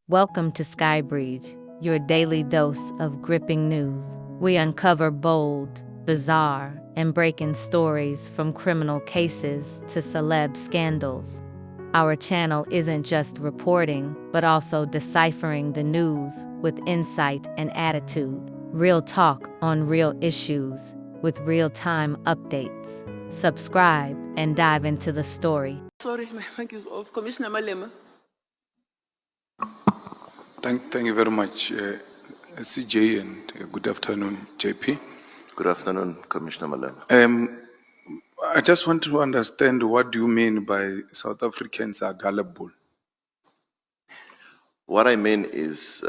Welcome to Skybridge, your daily dose of gripping news. We uncover bold, bizarre, and breaking stories from criminal cases to celeb scandals. Our channel isn't just reporting, but also deciphering the news with insight and attitude. Real talk on real issues with real-time updates. Subscribe and dive into the story. Sorry, my mic is off. Commissioner Malema. Thank you very much, CJ, and good afternoon, JP. Good afternoon, Commissioner Malema. I just want to understand, what do you mean by South Africans are gullible? What I mean is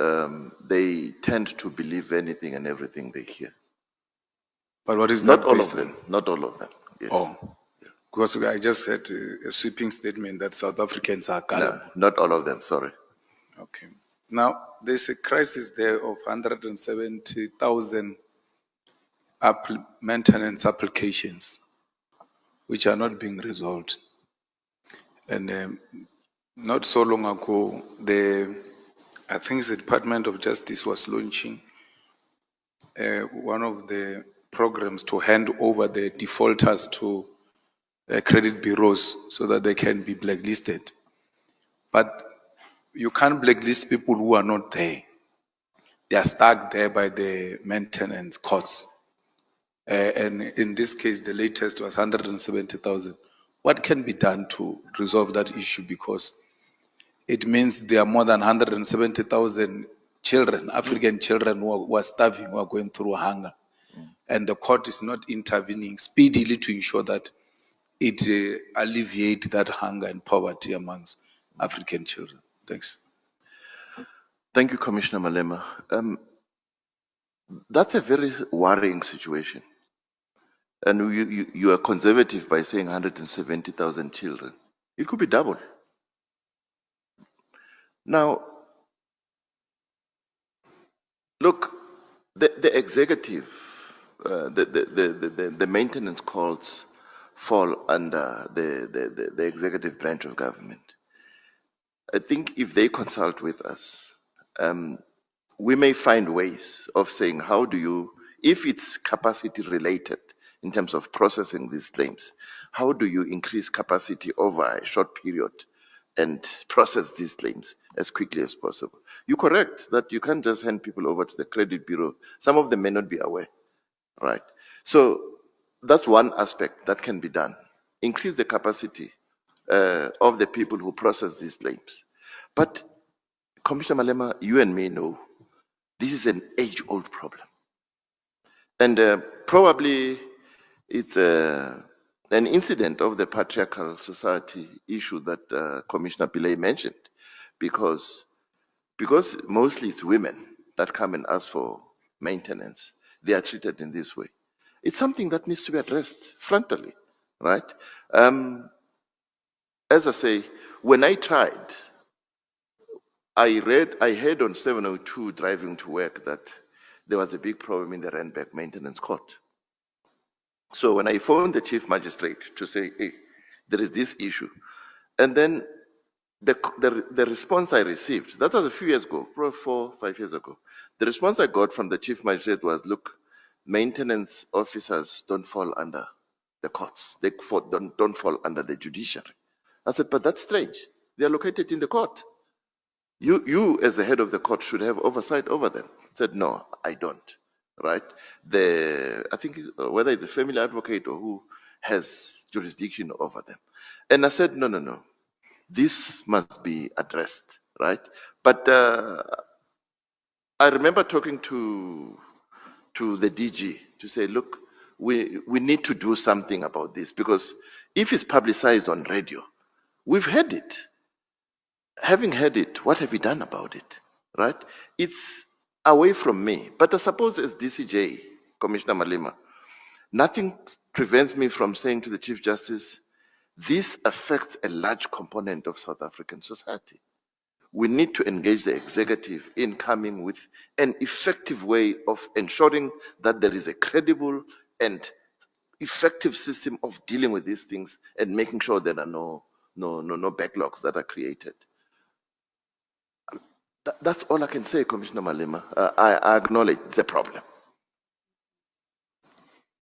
they tend to believe anything and everything they hear. But what is Not that all based of them. Not all of them. Yes. Oh, because I just heard a sweeping statement that South Africans are gullible. No, not all of them, sorry. Okay. Now, there's a crisis there of 170,000 maintenance applications which are not being resolved. And not so long ago, I think the Department of Justice was launching one of the programs to hand over the defaulters to credit bureaus so that they can be blacklisted. But you can't blacklist people who are not there. They are stuck there by the maintenance courts. And in this case, the latest was 170,000. What can be done to resolve that issue? Because it means there are more than 170,000 children, African children, who are starving, who are going through hunger. And the court is not intervening speedily to ensure that it alleviates that hunger and poverty amongst African children. Thanks. Thank you, Commissioner Malema. That's a very worrying situation. And you are conservative by saying 170,000 children. It could be double. Now, look, the executive, the maintenance calls fall under the executive branch of government. I think if they consult with us, we may find ways of saying, how do you, if it's capacity related in terms of processing these claims, how do you increase capacity over a short period and process these claims as quickly as possible? You're correct that you can't just hand people over to the credit bureau. Some of them may not be aware, right? So that's one aspect that can be done. Increase the capacity of the people who process these claims. But Commissioner Malema, you and me know this is an age-old problem. And probably it's an incident of the patriarchal society issue that Commissioner Pillay mentioned, because mostly it's women that come and ask for maintenance. They are treated in this way. It's something that needs to be addressed frontally, right? As I say, when I tried, I heard on 702 driving to work that there was a big problem in the Randburg Maintenance Court. So when I phoned the chief magistrate to say, hey, there is this issue, and then the response I received, that was a few years ago, probably 4 or 5 years ago. The response I got from the chief magistrate was, look, maintenance officers don't fall under the courts. They don't fall under the judiciary. I said, but that's strange. They are located in the court. You as the head of the court should have oversight over them. I said, no, I don't, right? I think whether it's the family advocate or who has jurisdiction over them. And I said, no. This must be addressed, right? But I remember talking to the DG to say, look, we need to do something about this, because if it's publicized on radio, we've heard it. Having heard it, what have we done about it, right? It's away from me. But I suppose as DCJ, Commissioner Malema, nothing prevents me from saying to the Chief Justice, this affects a large component of South African society. We need to engage the executive in coming with an effective way of ensuring that there is a credible and effective system of dealing with these things and making sure there are no backlogs that are created. That's all I can say, Commissioner Malema. I acknowledge the problem.